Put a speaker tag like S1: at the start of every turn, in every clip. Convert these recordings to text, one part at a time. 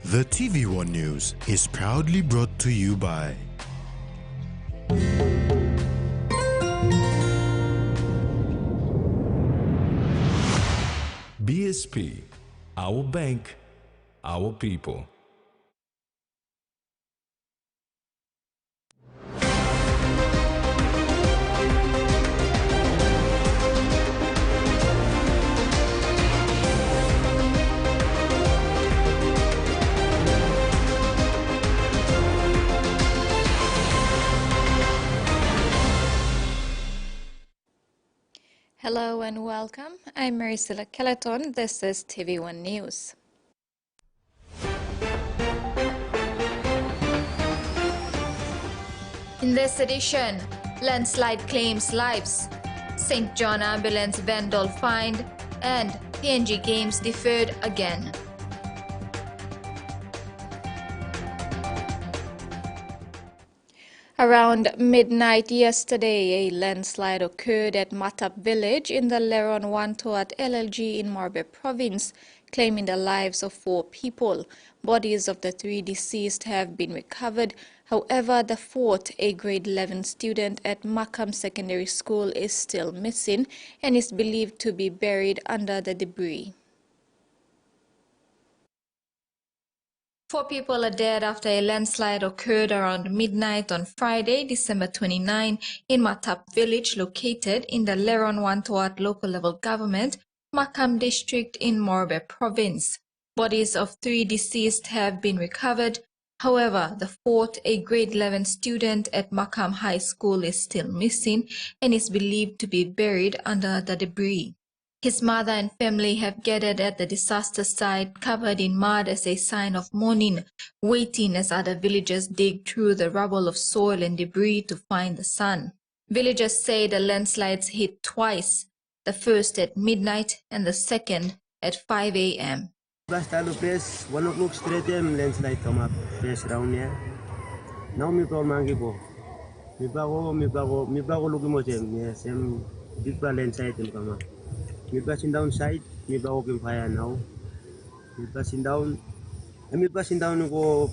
S1: The TVWan News is proudly brought to you by
S2: BSP, our bank, our people.
S3: Hello and welcome. I'm Maricela Kelaton. This is TVWan News. In this edition, landslide claims lives, St. John ambulance vandal fined, and PNG games deferred again. Around midnight yesterday, a landslide occurred at Matap village in the Leron Wantoat LLG in Morbe province, claiming the lives of 4 people. Bodies of the 3 deceased have been recovered. However, the 4th, a grade 11 student at Makam Secondary School, is still missing and is believed to be buried under the debris. 4 people are dead after a landslide occurred around midnight on Friday, December 29, in Matap village located in the Leron Wantoat local level government, Makam district in Morbe province. Bodies of 3 deceased have been recovered. However, the 4th, a grade 11 student at Makam High School, is still missing and is believed to be buried under the debris. His mother and family have gathered at the disaster site covered in mud as a sign of mourning, waiting as other villagers dig through the rubble of soil and debris to find the son. Villagers say the landslides hit twice, the first at midnight and the second at 5 a.m.
S4: Bastalo place, 1 o'clock straight landslide come up, place around here. Now me call mangi po. Me bago looking mo yes, big landslide come up. Me passing down side, me bago kim fire now. Me passing down go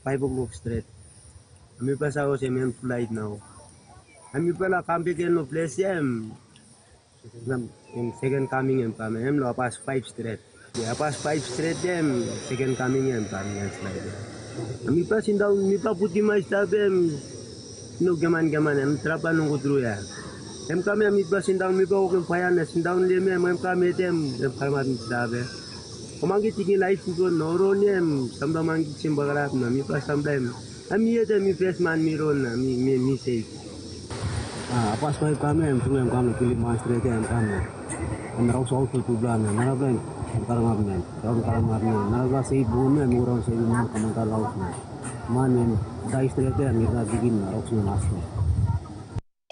S4: 5 o'clock straight. Me pass ako sa main flight now. Me pala camping no place in second coming lo pass 5 straight. Yeah, pass 5 straight second coming landslide. Me passing down, me pa puti mais tabem no gaman trapa nung kudru ya. Kami mi passing down mi pa ko fire na sin down le me kami farmat dabe. Komangi tiki life ko noro nem samba mangi simbagala na mi pa sometime. Ami yete mi face man mi ron na mi say. Pas kami kami pilih mas straight kami. Merau soal tu bulan na plan karamabnen. Naga say bune murang say man kamangka laut na. Man dai straight mi na digin na oxygen master.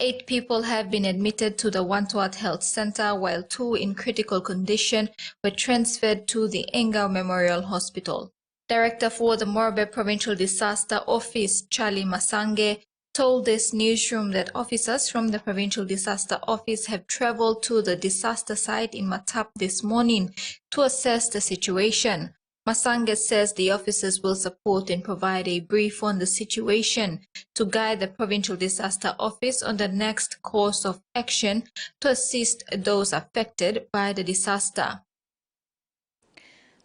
S3: 8 people have been admitted to the Wantoat Health Center, while 2 in critical condition were transferred to the Engau Memorial Hospital. Director for the Morbe Provincial Disaster Office, Charlie Masange, told this newsroom that officers from the Provincial Disaster Office have traveled to the disaster site in Matap this morning to assess the situation. Masange says the officers will support and provide a brief on the situation to guide the Provincial Disaster Office on the next course of action to assist those affected by the disaster.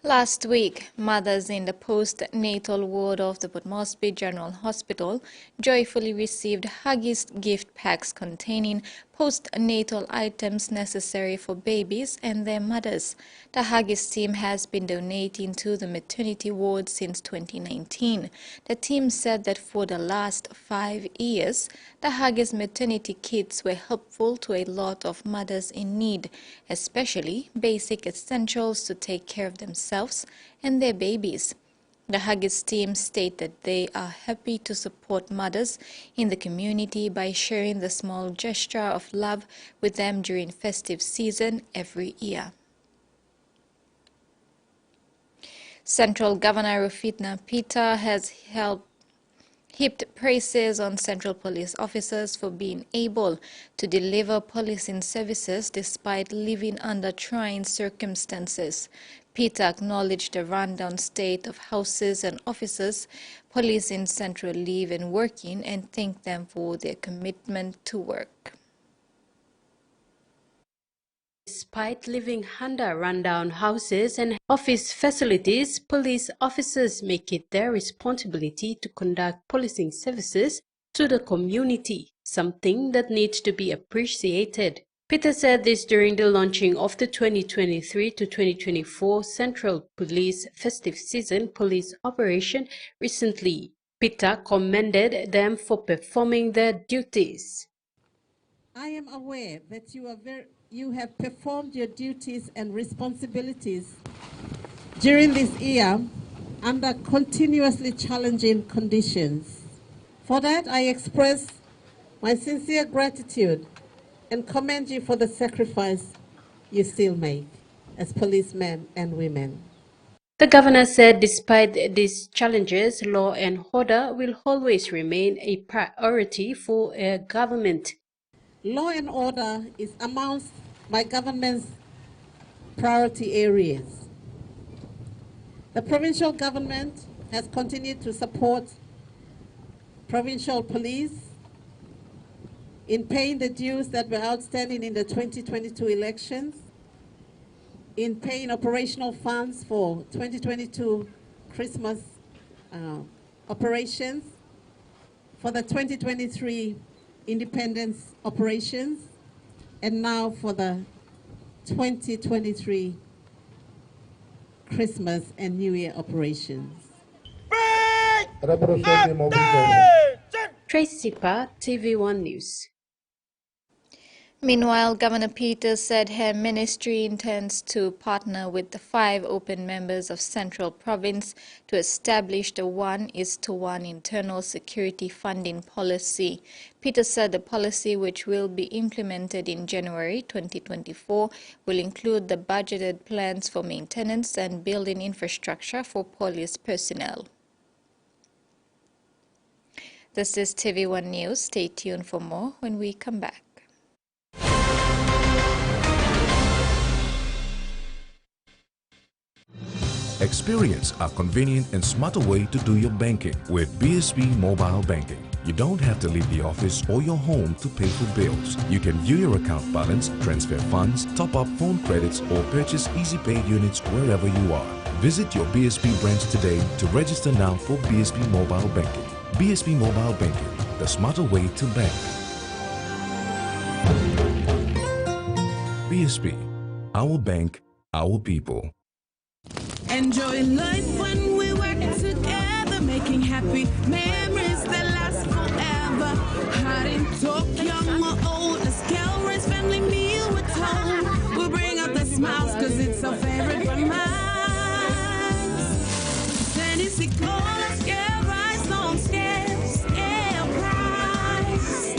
S3: Last week, mothers in the postnatal ward of the Port Moresby General Hospital joyfully received Huggies gift packs containing postnatal items necessary for babies and their mothers. The Huggies team has been donating to the maternity ward since 2019. The team said that for the last 5 years, the Huggies maternity kits were helpful to a lot of mothers in need, especially basic essentials to take care of themselves and their babies. The Huggies team state that they are happy to support mothers in the community by sharing the small gesture of love with them during festive season every year. Central Governor Rufitna Peter has heaped praises on Central Police officers for being able to deliver policing services despite living under trying circumstances. Peter acknowledged the rundown state of houses and offices police in Central live and working and thanked them for their commitment to work.
S5: Despite living under rundown houses and office facilities, police officers make it their responsibility to conduct policing services to the community, something that needs to be appreciated. Peter said this during the launching of the 2023 to 2024 Central Police Festive Season Police Operation recently. Peter commended them for performing their duties.
S6: I am aware that you have performed your duties and responsibilities during this year under continuously challenging conditions. For that, I express my sincere gratitude and commend you for the sacrifice you still make as policemen and women.
S5: The governor said despite these challenges, law and order will always remain a priority for a government.
S6: Law and order is amongst my government's priority areas. The provincial government has continued to support provincial police in paying the dues that were outstanding in the 2022 elections, in paying operational funds for 2022 Christmas operations, for the 2023 independence operations, and now for the 2023 Christmas and New Year operations.
S5: Tracy Pa, TVWan News.
S3: Meanwhile, Governor Peters said her ministry intends to partner with the 5 open members of Central Province to establish the 1:1 internal security funding policy. Peters said the policy, which will be implemented in January 2024, will include the budgeted plans for maintenance and building infrastructure for police personnel. This is TVWan News. Stay tuned for more when we come back.
S2: Experience a convenient and smarter way to do your banking with BSB Mobile Banking. You don't have to leave the office or your home to pay for bills. You can view your account balance, transfer funds, top up phone credits, or purchase Easy Pay units wherever you are. Visit your BSB branch today to register now for BSB Mobile Banking. BSB Mobile Banking, the smarter way to bank. BSB, our bank, our people.
S7: Enjoy life when we work together, making happy memories that last forever. Hot in talk, young or old, let's calories, family meal with home. We'll bring out the smiles, cause it's our favorite from us. Tennessee cola, scale rice, long scale price.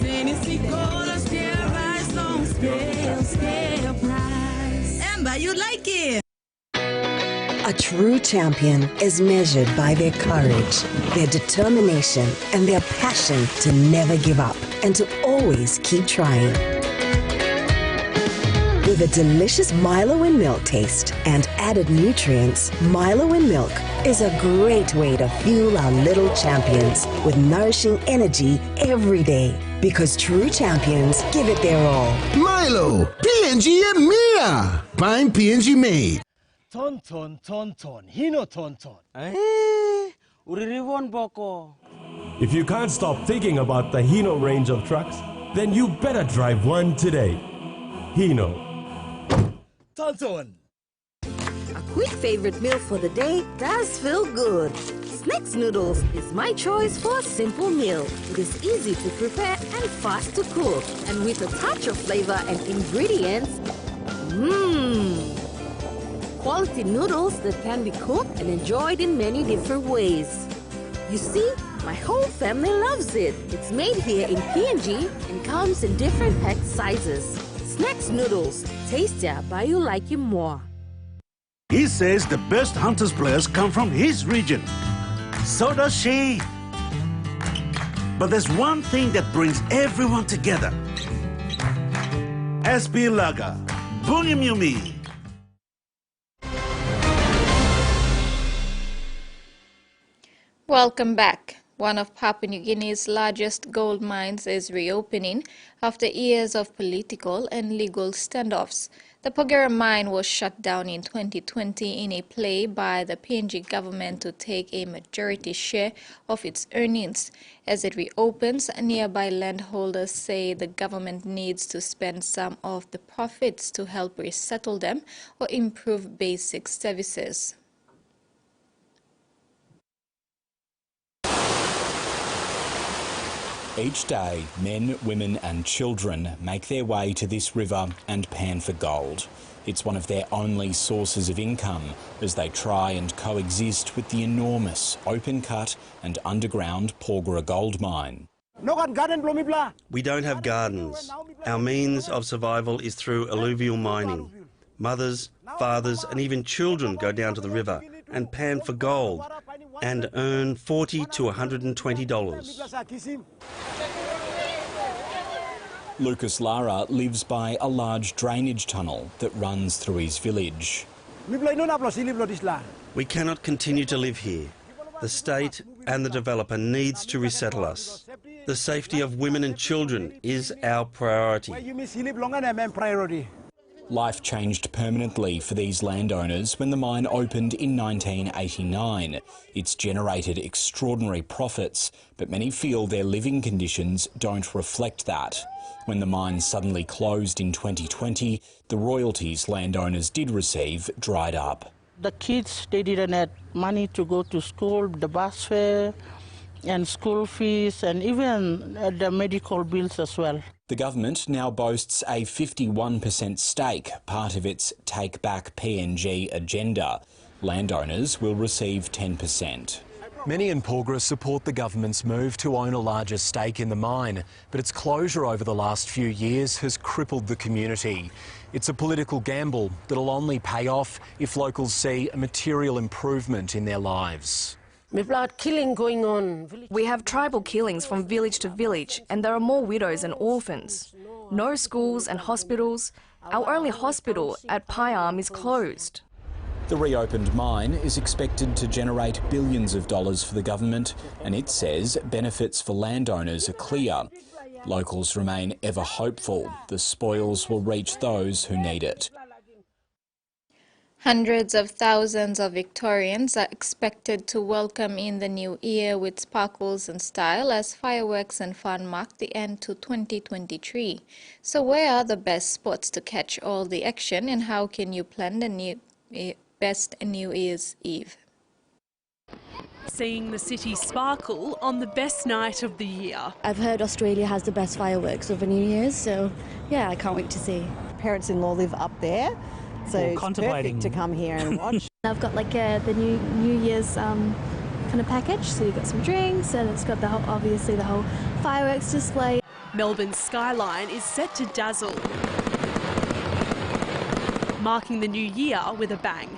S7: Tennessee cola, scale rice, long scale price. Amber, you like it?
S8: A true champion is measured by their courage, their determination, and their passion to never give up and to always keep trying. With a delicious Milo in milk taste and added nutrients, Milo in milk is a great way to fuel our little champions with nourishing energy every day. Because true champions give it their all.
S9: Milo, PNG e Mia. Pine PNG made.
S10: Tonton, hino tonton.
S11: Uririwon boko.
S12: If you can't stop thinking about the Hino range of trucks, then you better drive one today. Hino.
S10: Tonton.
S13: A quick favorite meal for the day does feel good. Snacks noodles is my choice for a simple meal. It is easy to prepare and fast to cook. And with a touch of flavor and ingredients, quality noodles that can be cooked and enjoyed in many different ways. You see, my whole family loves it. It's made here in PNG and comes in different pack sizes. Snacks noodles, tastier but you like it more.
S14: He says the best Hunters players come from his region. So does she.
S11: But there's one thing that brings everyone together. SB Lager, Bunyamyumi.
S3: Welcome back. One of Papua New Guinea's largest gold mines is reopening after years of political and legal standoffs. The Porgera mine was shut down in 2020 in a play by the PNG government to take a majority share of its earnings. As it reopens, nearby landholders say the government needs to spend some of the profits to help resettle them or improve basic services.
S14: Each day, men, women and children make their way to this river and pan for gold. It's one of their only sources of income as they try and coexist with the enormous open-cut and underground Porgera gold mine.
S15: We don't have gardens. Our means of survival is through alluvial mining. Mothers, fathers and even children go down to the river and pan for gold and earn $40 to $120.
S14: Lucas Lara lives by a large drainage tunnel that runs through his village.
S15: We cannot continue to live here. The state and the developer needs to resettle us. The safety of women and children is our priority.
S14: Life changed permanently for these landowners when the mine opened in 1989. It's generated extraordinary profits, but many feel their living conditions don't reflect that. When the mine suddenly closed in 2020, the royalties landowners did receive dried up.
S16: The kids, they didn't have money to go to school, the bus fare and school fees and even the medical bills as well.
S14: The government now boasts a 51% stake, part of its Take Back PNG agenda. Landowners will receive 10%.
S17: Many in Porgera support the government's move to own a larger stake in the mine, but its closure over the last few years has crippled the community. It's a political gamble that'll only pay off if locals see a material improvement in their lives.
S18: Killing going on. We have tribal killings from village to village, and there are more widows and orphans. No schools and hospitals. Our only hospital at Pyarm is closed.
S14: The reopened mine is expected to generate billions of dollars for the government, and it says benefits for landowners are clear. Locals remain ever hopeful the spoils will reach those who need it.
S3: Hundreds of thousands of Victorians are expected to welcome in the new year with sparkles and style as fireworks and fun mark the end to 2023. So where are the best spots to catch all the action, and how can you plan the best New Year's Eve?
S19: Seeing the city sparkle on the best night of the year.
S20: I've heard Australia has the best fireworks over New Year's, so yeah, I can't wait to see.
S21: Parents-in-law live up there, so it's perfect to come here and watch.
S22: I've got like the New Year's kind of package, so you've got some drinks and it's got the whole, obviously the whole fireworks display.
S19: Melbourne's skyline is set to dazzle, marking the new year with a bang.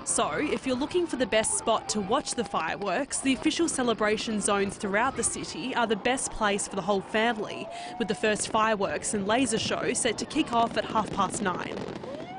S19: So, if you're looking for the best spot to watch the fireworks, the official celebration zones throughout the city are the best place for the whole family, with the first fireworks and laser show set to kick off at 9:30.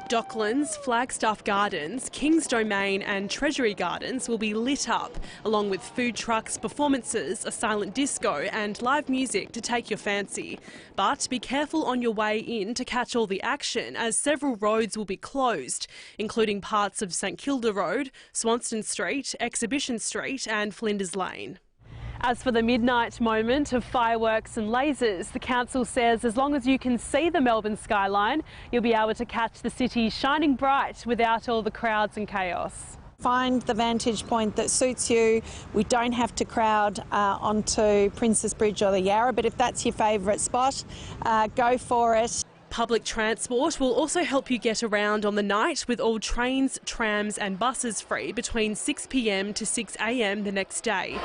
S19: Docklands, Flagstaff Gardens, King's Domain and Treasury Gardens will be lit up, along with food trucks, performances, a silent disco and live music to take your fancy. But be careful on your way in to catch all the action, as several roads will be closed, including parts of St Kilda Road, Swanston Street, Exhibition Street and Flinders Lane. As for the midnight moment of fireworks and lasers, the council says as long as you can see the Melbourne skyline, you'll be able to catch the city shining bright without all the crowds and chaos.
S21: Find the vantage point that suits you. We don't have to crowd onto Princess Bridge or the Yarra, but if that's your favourite spot, go for it.
S19: Public transport will also help you get around on the night, with all trains, trams and buses free between 6 p.m. to 6 a.m. the next day.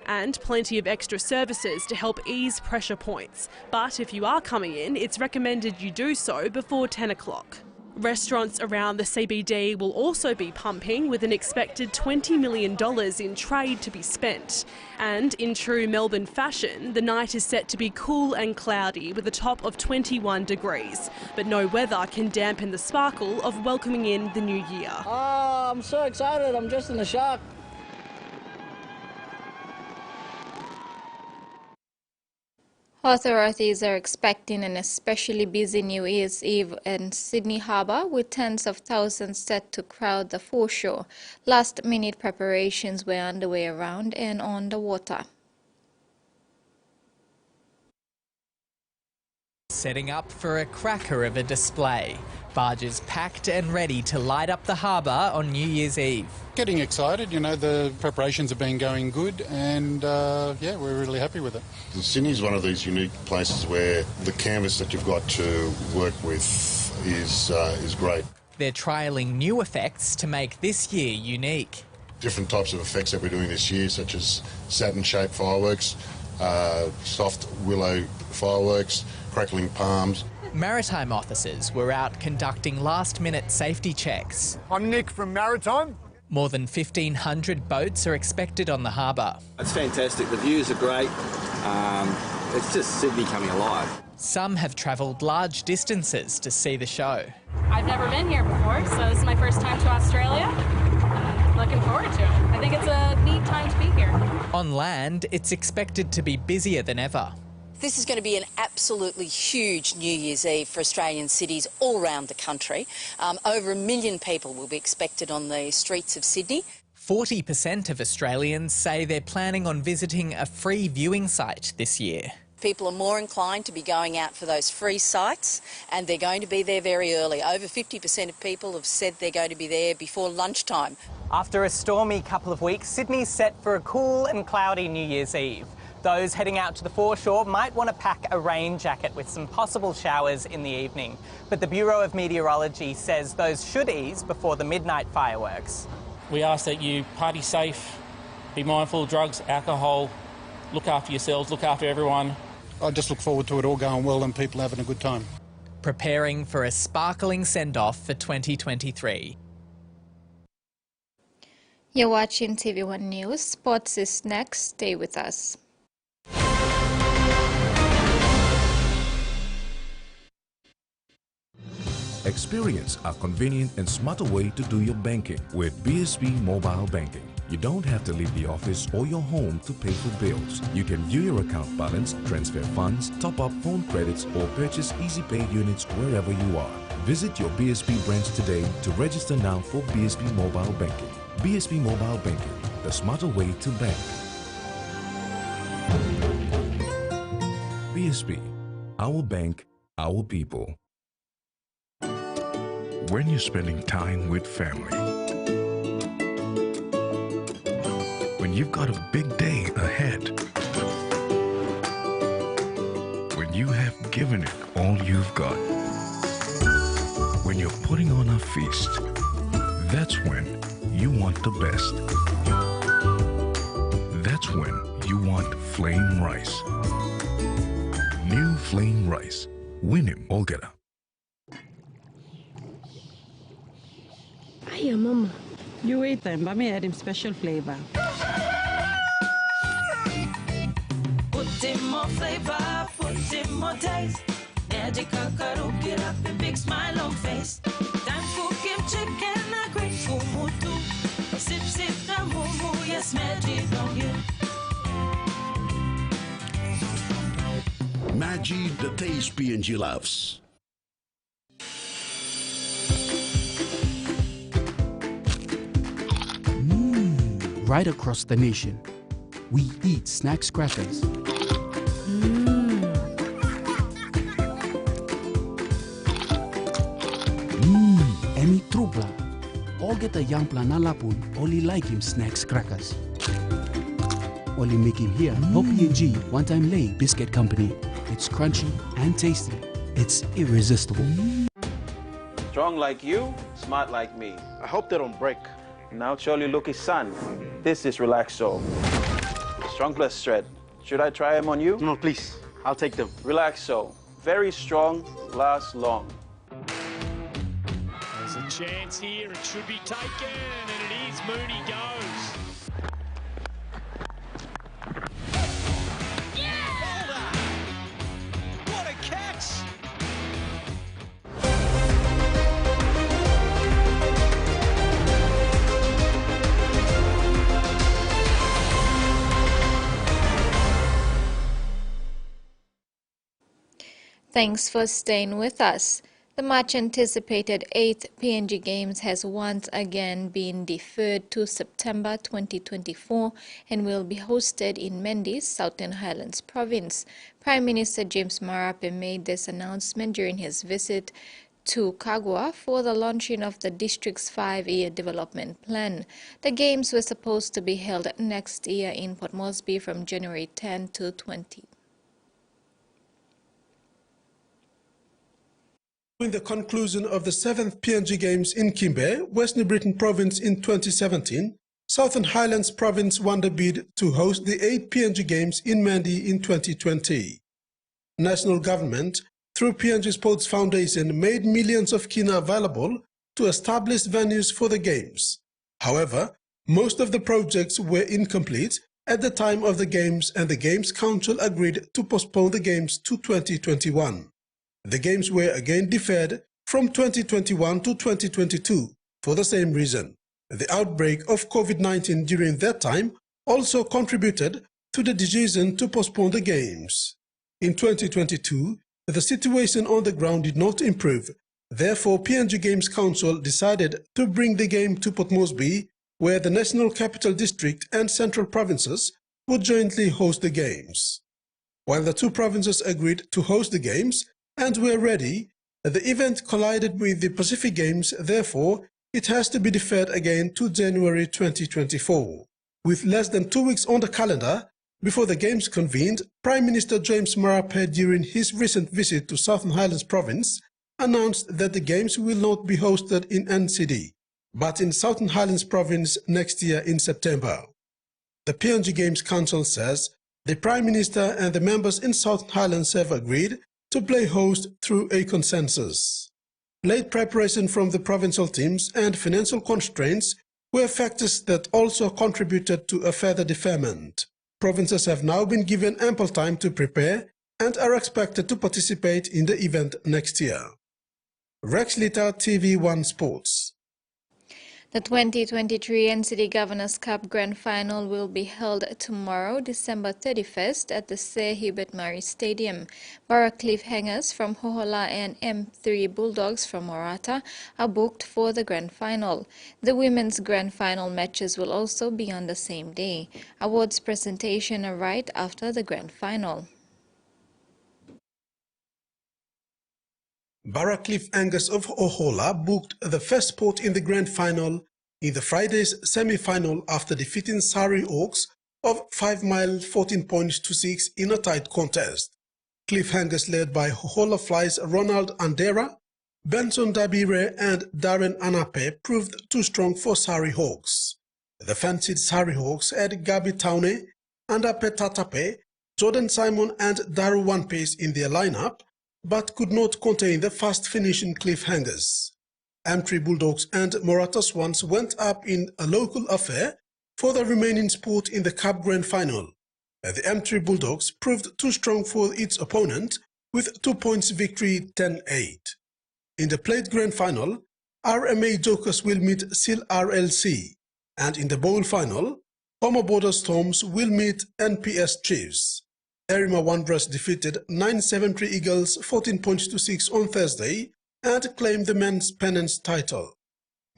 S19: And plenty of extra services to help ease pressure points. But if you are coming in, it's recommended you do so before 10 o'clock. Restaurants around the CBD will also be pumping, with an expected $20 million in trade to be spent. And in true Melbourne fashion, the night is set to be cool and cloudy with a top of 21 degrees. But no weather can dampen the sparkle of welcoming in the new year.
S1: Oh, I'm so excited. I'm just in the shock.
S3: Authorities are expecting an especially busy New Year's Eve in Sydney Harbour, with tens of thousands set to crowd the foreshore. Last-minute preparations were underway around and on the water.
S4: Setting up for a cracker of a display. Barges packed and ready to light up the harbour on New Year's Eve.
S23: Getting excited, you know, the preparations have been going good and, yeah, we're really happy with it.
S24: Sydney is one of these unique places where the canvas that you've got to work with is great.
S4: They're trialling new effects to make this year unique.
S24: Different types of effects that we're doing this year, such as satin-shaped fireworks, soft willow fireworks, crackling palms.
S4: Maritime officers were out conducting last-minute safety checks.
S25: I'm Nick from Maritime.
S4: More than 1,500 boats are expected on the harbour.
S26: It's fantastic. The views are great. It's just Sydney coming alive.
S4: Some have travelled large distances to see the show.
S27: I've never been here before, so this is my first time to Australia. I'm looking forward to it. I think it's a neat time to be here.
S4: On land, it's expected to be busier than ever.
S28: This is going to be an absolutely huge New Year's Eve for Australian cities all around the country. Over 1 million people will be expected on the streets of Sydney.
S4: 40% of Australians say they're planning on visiting a free viewing site this year.
S28: People are more inclined to be going out for those free sites, and they're going to be there very early. Over 50% of people have said they're going to be there before lunchtime.
S4: After a stormy couple of weeks, Sydney's set for a cool and cloudy New Year's Eve. Those heading out to the foreshore might want to pack a rain jacket with some possible showers in the evening. But the Bureau of Meteorology says those should ease before the midnight fireworks.
S29: We ask that you party safe, be mindful of drugs, alcohol, look after yourselves, look after everyone.
S23: I just look forward to it all going well and people having a good time.
S4: Preparing for a sparkling send-off for 2023.
S3: You're watching TVWan News. Sports is next. Stay with us.
S2: Experience a convenient and smarter way to do your banking with BSB Mobile Banking. You don't have to leave the office or your home to pay for bills. You can view your account balance, transfer funds, top up phone credits, or purchase EasyPay units wherever you are. Visit your BSB branch today to register now for BSB Mobile Banking. BSB Mobile Banking, the smarter way to bank. BSB, our bank, our people. When you're spending time with family, when you've got a big day ahead, when you have given it all you've got, when you're putting on a feast, that's when you want the best. That's when you want flame rice. New flame rice. Win him, Olgeta.
S30: Hiya, Mama. You wait then, but me add him special flavor.
S7: Put in more flavor, put in more taste. Magic Kakaro, get up and big smile on face. Time for give chicken a great kumutu. Sip, sip, na mumu, yes, magic on you.
S11: Magic, the taste PNG loves.
S31: Right across the nation, we eat snacks crackers. Emi trupla. All get a young planalapun, only like him snacks crackers. Only make him here, help PNG, one time lay biscuit company. It's crunchy and tasty. It's irresistible.
S32: Strong like you, smart like me. I hope they don't break. Now surely look his son. This is Relaxo. Strong plus shred. Should I try them on you?
S15: No, please. I'll take them.
S32: Relaxo. Very strong, lasts long.
S5: chance here. It should be taken, and it is. Mooney goes.
S6: What a catch!
S3: Thanks for staying with us. The much-anticipated 8th PNG Games has once again been deferred to September 2024 and will be hosted in Mendy's Southern Highlands Province. Prime Minister James Marape made this announcement during his visit to Kagwa for the launching of the district's 5-year development plan. The Games were supposed to be held next year in Port Moresby from January 10 to 20.
S8: Following the conclusion of the 7th PNG Games in Kimbe, West New Britain Province in 2017, Southern Highlands Province won the bid to host the 8th PNG Games in Mendy in 2020. National government, through PNG Sports Foundation, made millions of kina available to establish venues for the Games. However, most of the projects were incomplete at the time of the Games, and the Games Council agreed to postpone the Games to 2021. The Games were again deferred from 2021 to 2022 for the same reason. The outbreak of COVID-19 during that time also contributed to the decision to postpone the Games. In 2022, the situation on the ground did not improve. Therefore, PNG Games Council decided to bring the game to Port Moresby, where the National Capital District and Central Provinces would jointly host the Games. While the two provinces agreed to host the Games and were ready, the event collided with the Pacific Games. Therefore, it has to be deferred again to January 2024. With less than 2 weeks on the calendar before the Games convened, Prime Minister James Marape, during his recent visit to Southern Highlands Province, announced that the Games will not be hosted in NCD, but in Southern Highlands Province next year in September. The PNG Games Council says the Prime Minister and the members in Southern Highlands have agreed to play host through a consensus. Late preparation from the provincial teams and financial constraints were factors that also contributed to a further deferment. Provinces have now been given ample time to prepare and are expected to participate in the event next year. Rex Litter, TVWan Sports.
S3: The 2023 NCD Governors Cup Grand Final will be held tomorrow, December 31st at the Sir Hubert Murray Stadium. Borough Cliffhangers from Hohola and M3 Bulldogs from Morata are booked for the Grand Final. The women's Grand Final matches will also be on the same day. Awards presentation are right after the Grand Final.
S8: Borough Cliffhangers of Hohola booked the first spot in the Grand Final in the Friday's semi-final after defeating Surrey Oaks of 5 mile 14 points to 6 in a tight contest. Cliffhangers led by Hohola Fly's Ronald Andera, Benson Dabire and Darren Anape proved too strong for Surrey Hawks. The fancied Surrey Hawks had Gabi Taune, Andape Tatape, Jordan Simon and Daru One Pace in their lineup, but could not contain the fast-finishing Cliffhangers. M3 Bulldogs and Morata Swans went up in a local affair for the remaining spot in the Cup Grand Final. The M3 Bulldogs proved too strong for its opponent with 2 points victory 10-8. In the Plate Grand Final, RMA Jokers will meet SIL RLC, and in the Bowl Final, Homo Border Storms will meet NPS Chiefs. Erima Wanderers defeated 973 Eagles 14 points to 6 on Thursday and claimed the men's pennant title.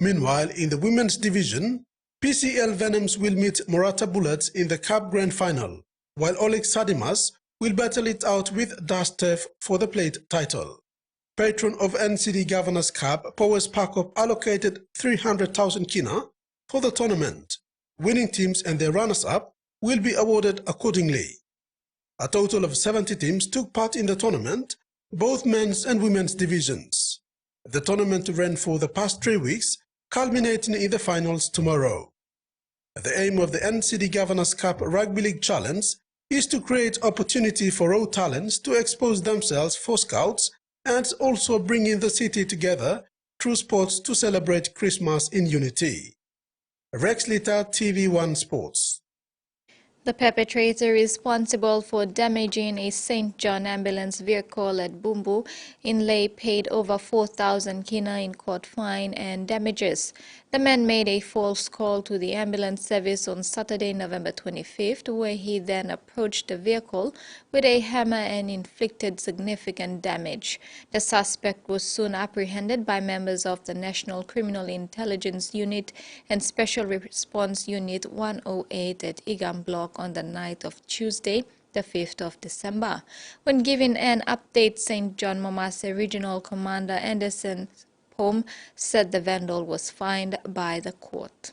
S8: Meanwhile, in the women's division, PCL Venoms will meet Morata Bullets in the Cup Grand Final, while Olex Sadimas will battle it out with Das Turf for the plate title. Patron of NCD Governors Cup, Powers Pakop allocated 300,000 kina for the tournament. Winning teams and their runners-up will be awarded accordingly. A total of 70 teams took part in the tournament, both men's and women's divisions. The tournament ran for the past 3 weeks, culminating in the finals tomorrow. The aim of the NCD Governors Cup Rugby League Challenge is to create opportunity for raw talents to expose themselves for scouts and also bringing the city together through sports to celebrate Christmas in unity. Rex Lita, TV1 Sports.
S3: The perpetrator responsible for damaging a St. John ambulance vehicle at Bumbu Inlay paid over 4,000 kina in court fine and damages. The man made a false call to the ambulance service on Saturday, November 25th, where he then approached the vehicle with a hammer and inflicted significant damage. The suspect was soon apprehended by members of the National Criminal Intelligence Unit and Special Response Unit 108 at Igam Block on the night of Tuesday, the 5th of December. When given an update, St. John Momase Regional Commander Anderson Pom said the vandal was fined by the court.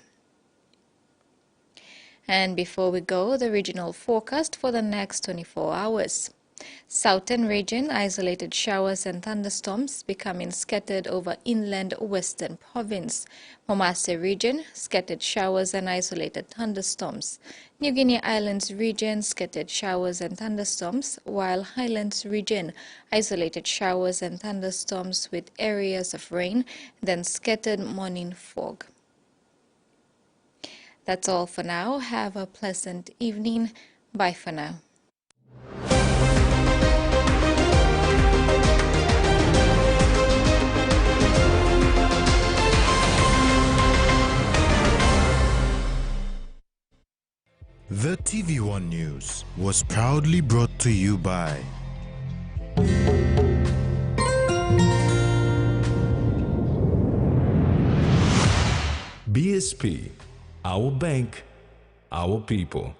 S3: And before we go, the regional forecast for the next 24 hours. Southern region, isolated showers and thunderstorms becoming scattered over inland western province. Momase region, scattered showers and isolated thunderstorms. New Guinea Islands region, scattered showers and thunderstorms, while Highlands region, isolated showers and thunderstorms with areas of rain, then scattered morning fog. That's all for now. Have a pleasant evening. Bye for now.
S6: The TVWan News was proudly brought to you by
S2: BSP, our bank, our people.